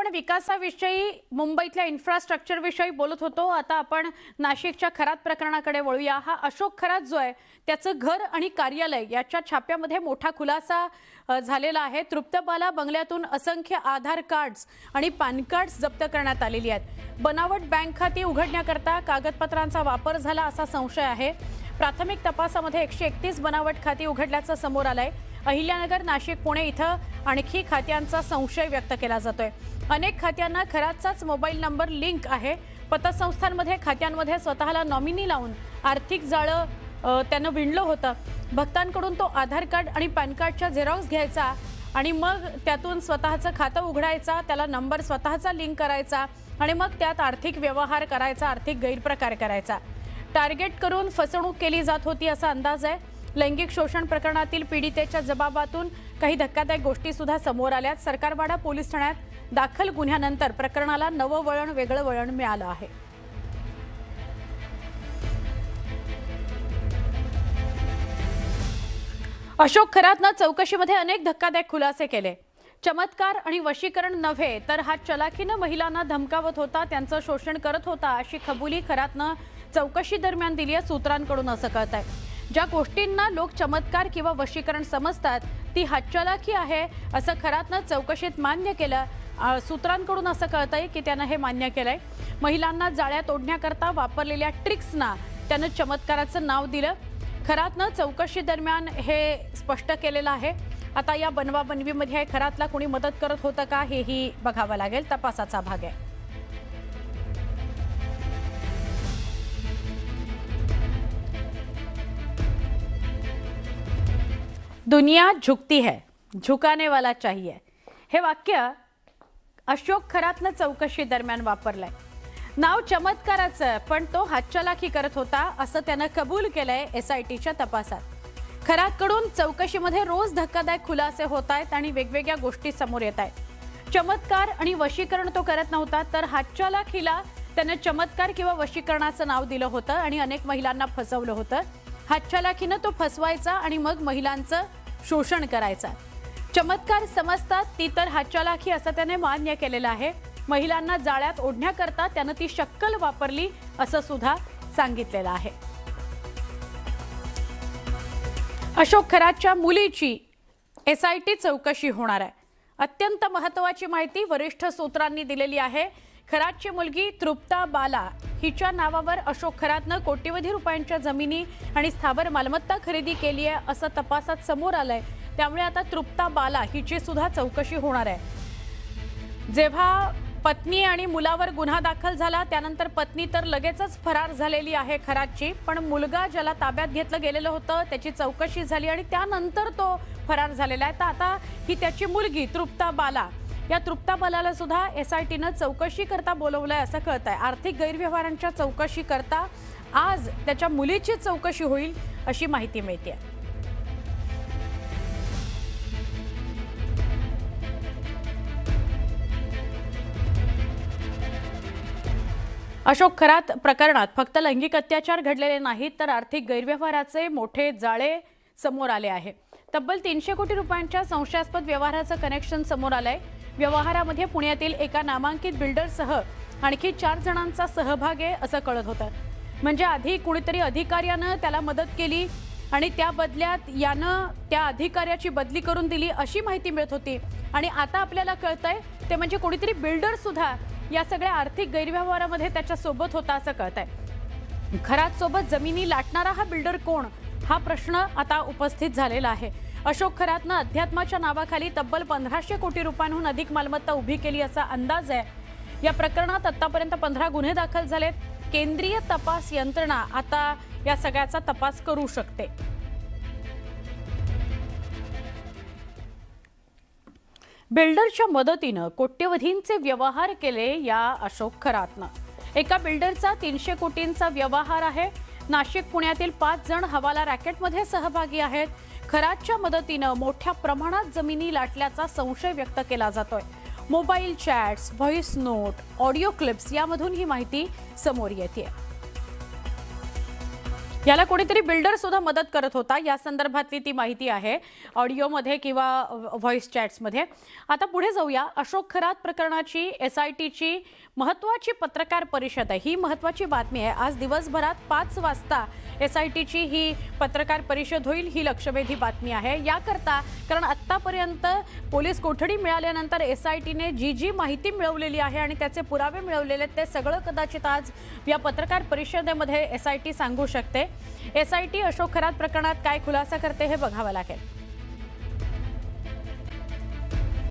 आपण विकासाविषयी मुंबईतल्या इन्फ्रास्ट्रक्चर विषयी बोलत होतो। आता आपण नाशिकच्या खरात प्रकरणाकडे वळूया। हा अशोक खरात जो आहे त्याचं घर आणि कार्यालय याच्या छाप्यामध्ये मोठा खुलासा झालेला आहे। तृप्तबाला बंगल्यातून असंख्य आधार कार्ड्स आणि पॅन कार्ड्स जप्त करण्यात आलेली आहेत। बनावट बँक खाती उघडण्याकरता कागदपत्रांचा वापर झाला असा संशय आहे। प्राथमिक तपासामध्ये 131 बनावट खाती उघडल्याचं समोर आलंय। अहिल्यानगर, नाशिक, पुणे इथं आणखी खात्यांचा संशय व्यक्त केला जातोय। अनेक खात्यांना खरातचाच मोबाईल नंबर लिंक आहे। पतसंस्थांमध्ये खात्यांमध्ये स्वतःला नॉमिनी लावून आर्थिक जाळं त्यानं विणलं होतं। भक्तांकडून तो आधार कार्ड आणि पॅन कार्डच्या झेरॉक्स घ्यायचा आणि मग त्यातून स्वतःचं खातं उघडायचा, त्याला नंबर स्वतःचा लिंक करायचा आणि मग त्यात आर्थिक व्यवहार करायचा, आर्थिक गैरप्रकार करायचा। टार्गेट करून फसवणूक केली जात होती असा अंदाज आहे। लैंगिक शोषण प्रकरणातील पीडितेच्या जबाबातून काही धक्कादायक गोष्टी सुद्धा समोर आल्यात। सरकारवाडा पोलीस ठाण्यात दाखल गुन्ह्यानंतर प्रकरणाला नवं वळण, वेगळं वळण मिळालं आहे। अशोक खरातनं चौकशीमध्ये अनेक धक्कादायक खुलासे केले। चमत्कार आणि वशीकरण नव्हे तर हा चलाखीनं महिलांना धमकावत होता, त्यांचं शोषण करत होता अशी कबुली खरातनं चौकशी दरम्यान दिली आहे। सूत्रांकडून असं कळतंय ज्या गोष्टींना लोक चमत्कार किंवा वशीकरण समजतात ती हातचलाखी आहे असं खरातनं चौकशीत मान्य केलं। सूत्रांकडून असं कळतंय की त्यानं हे मान्य केलंय। महिलांना जाळ्यात ओढण्याकरता वापरलेल्या ट्रिक्सना त्यानं चमत्काराचं नाव दिलं। खरातनं चौकशी दरम्यान हे स्पष्ट केलेलं आहे। आता या बनवाबनवीमध्ये खरातला कोणी मदत करत होतं का हेही बघावं लागेल, तपासाचा भाग आहे। दुनिया झुकती है, झुकाने वाला चाहिए, हे वाक्य अशोक खरातनं चौकशी दरम्यान वापरलंय। नाव चमत्काराचं पण तो हातचलाखी करत होता असं त्यानं कबूल केलंय SITच्या तपासात। खरातकडून चौकशीमध्ये रोज धक्कादायक खुलासे होत आहेत आणि वेगवेगळ्या गोष्टी समोर येत आहेत। चमत्कार आणि वशीकरण तो करत नव्हता तर हातचलाखीला त्यानं चमत्कार किंवा वशीकरणाचं नाव दिलं होतं आणि अनेक महिलांना फसवलं होतं। हातचलाखीनं तो फसवायचा आणि मग महिलांचं शोषण करायचा। चमत्कार समजतात ती तर हातचलाखी असं त्याने मान्य केलेलं आहे। महिलांना जाळ्यात ओढण्याकरता त्यानं ती शक्कल वापरली असं सुद्धा सांगितलेलं आहे। अशोक खरातच्या मुलीची SIT चौकशी होणार आहे। अत्यंत महत्त्वाची माहिती वरिष्ठ सूत्रांनी दिलेली आहे। खरातची मुलगी तृप्तबाला हिच्या नावावर अशोक खरातनं कोट्यवधी रुपयांच्या जमिनी आणि स्थावर मालमत्ता खरेदी केली आहे असं तपासात समोर आलंय। त्यामुळे आता तृप्तबाला हिची सुद्धा चौकशी होणार आहे। जेव्हा पत्नी आणि मुलावर गुन्हा दाखल झाला त्यानंतर पत्नी तर लगेचच फरार झालेली आहे खरातची, पण मुलगा ज्याला ताब्यात घेतलं गेलेलं होतं त्याची चौकशी झाली आणि त्यानंतर तो फरार झालेला आहे। तर आता ही त्याची मुलगी तृप्तबाला, या तृप्तबालाला सुद्धा SITनं चौकशी करता बोलवलंय असं कळतंय। आर्थिक गैरव्यवहारांच्या चौकशी करता आज त्याच्या मुलीची चौकशी होईल अशी माहिती मिळते। अशोक खरात प्रकरणात फक्त लैंगिक अत्याचार घडलेले नाहीत तर आर्थिक गैरव्यवहाराचे मोठे जाळे समोर आले आहे। तब्बल 300 कोटी रुपयांच्या संशयास्पद व्यवहाराचं कनेक्शन समोर आलंय। व्यवहारामध्ये पुण्यातील एका नामांकित बिल्डरसह आणखी 4 जणांचा सहभाग आहे असं कळत होतं। म्हणजे आधी कुणीतरी अधिकाऱ्यानं त्याला मदत केली आणि त्या बदल्यात यानं त्या अधिकाऱ्याची बदली करून दिली अशी माहिती मिळत होती आणि आता आपल्याला कळतंय ते म्हणजे कोणीतरी बिल्डर सुद्धा या सगळ्या आर्थिक गैरव्यवहारामध्ये त्याच्या सोबत होता असं कळतंय। खरात सोबत जमिनी लाटणारा हा बिल्डर कोण हा प्रश्न आता उपस्थित झालेला आहे। अशोक खरातनं अध्यात्माच्या नावाखाली तब्बल 1500 कोटी रुपयांहून अधिक मालमत्ता उभी केली असा अंदाज आहे। या प्रकरणात आतापर्यंत 15 गुन्हे दाखल झालेत। केंद्रीय तपास यंत्रणा आता या सगळ्याचा तपास करू शकते। बिल्डरच्या मदतीनं कोट्यवधींचे व्यवहार केले या अशोक खरातनं। एका बिल्डरचा 300 कोटींचा व्यवहार आहे। नाशिक, पुण्यातील 5 जण हवाला रॅकेटमध्ये सहभागी आहेत। खरातच्या मदतीनं मोठ्या प्रमाणात जमिनी लाटल्याचा संशय व्यक्त केला जातोय। Mobile chats, voice note, audio clips यामधून ही माहिती समोर येते। याला कोणीतरी बिल्डर सुद्धा मदत करत होता, या संदर्भातली ती माहिती आहे ऑडिओमध्ये किंवा व्हॉइस चॅट्समध्ये. आता पुढे जाऊया. अशोक खरात प्रकरणाची SITची महत्त्वाची पत्रकार परिषद आहे. ही महत्त्वाची बातमी आहे. आज दिवसभरात 5 वाजता SITची ही पत्रकार परिषद होईल. ही लक्षवेधी बातमी आहे. याकरता कारण आत्तापर्यंत पोलीस कोठडी मिळाल्यानंतर SITने जी माहिती मिळवलेली आहे आणि त्याचे पुरावे मिळवलेले आहेत ते सगळं कदाचित आज या पत्रकार परिषदेमध्ये SIT सांगू शकते. SIT अशोक खरात प्रकरणात काय खुलासा करते हे बघावं लागेल.